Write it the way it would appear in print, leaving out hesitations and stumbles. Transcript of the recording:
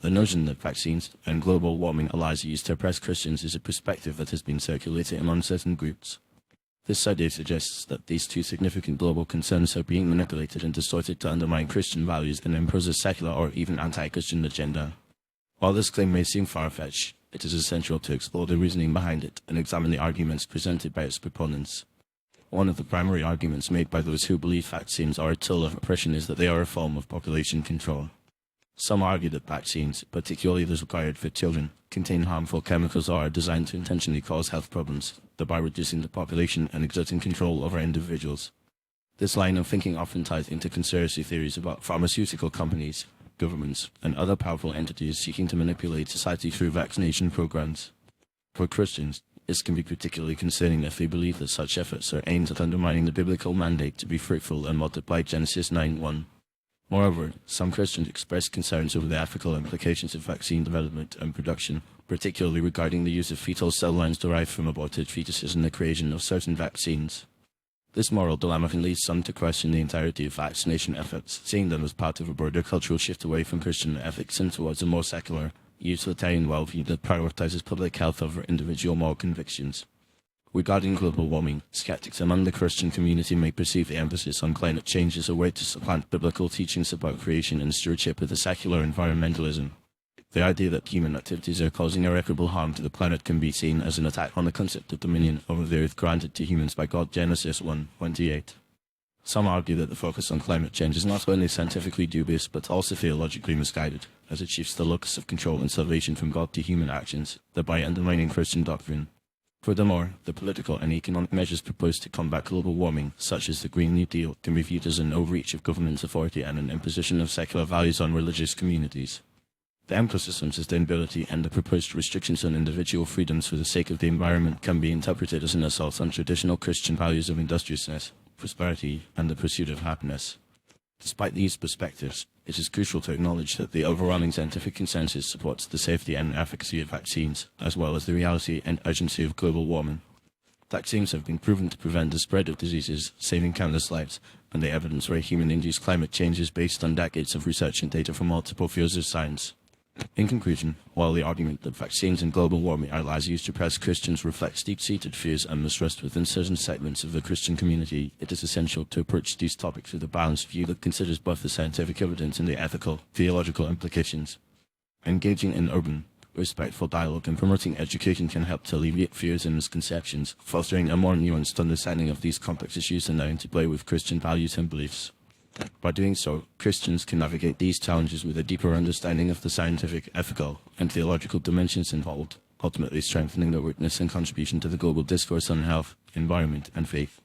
The notion that vaccines and global warming are lies used to oppress Christians is a perspective that has been circulated among certain groups. This idea suggests that these two significant global concerns are being manipulated and distorted to undermine Christian values and impose a secular or even anti-Christian agenda. While this claim may seem far-fetched, it is essential to explore the reasoning behind it and examine the arguments presented by its proponents. One of the primary arguments made by those who believe vaccines are a tool of oppression is that they are a form of population control. Some argue that vaccines, particularly those required for children, contain harmful chemicals or are designed to intentionally cause health problems, thereby reducing the population and exerting control over individuals. This line of thinking often ties into conspiracy theories about pharmaceutical companies, governments, and other powerful entities seeking to manipulate society through vaccination programs. For Christians, this can be particularly concerning if they believe that such efforts are aimed at undermining the biblical mandate to be fruitful and multiply Genesis 9:1. Moreover, some Christians express concerns over the ethical implications of vaccine development and production, particularly regarding the use of fetal cell lines derived from aborted fetuses in the creation of certain vaccines. This moral dilemma can lead some to question the entirety of vaccination efforts, seeing them as part of a broader cultural shift away from Christian ethics and towards a more secular, utilitarian worldview that prioritizes public health over individual moral convictions. Regarding global warming, skeptics among the Christian community may perceive the emphasis on climate change as a way to supplant biblical teachings about creation and stewardship with a secular environmentalism. The idea that human activities are causing irreparable harm to the planet can be seen as an attack on the concept of dominion over the earth granted to humans by God, Genesis 1:28. Some argue that the focus on climate change is not only scientifically dubious but also theologically misguided, as it shifts the locus of control and salvation from God to human actions, thereby undermining Christian doctrine. Furthermore, the political and economic measures proposed to combat global warming, such as the Green New Deal, can be viewed as an overreach of government authority and an imposition of secular values on religious communities. The emphasis on sustainability and the proposed restrictions on individual freedoms for the sake of the environment can be interpreted as an assault on traditional Christian values of industriousness, prosperity, and the pursuit of happiness. Despite these perspectives, it is crucial to acknowledge that the overwhelming scientific consensus supports the safety and efficacy of vaccines, as well as the reality and urgency of global warming. Vaccines have been proven to prevent the spread of diseases, saving countless lives, and the evidence for human-induced climate change is based on decades of research and data from multiple fields of science. In conclusion, while the argument that vaccines and global warming are lies used to oppress Christians reflects deep-seated fears and mistrust within certain segments of the Christian community, it is essential to approach these topics with a balanced view that considers both the scientific evidence and the ethical, theological implications. Engaging in open, respectful dialogue and promoting education can help to alleviate fears and misconceptions, fostering a more nuanced understanding of these complex issues and their interplay with Christian values and beliefs. By doing so, Christians can navigate these challenges with a deeper understanding of the scientific, ethical, and theological dimensions involved, ultimately strengthening their witness and contribution to the global discourse on health, environment, and faith.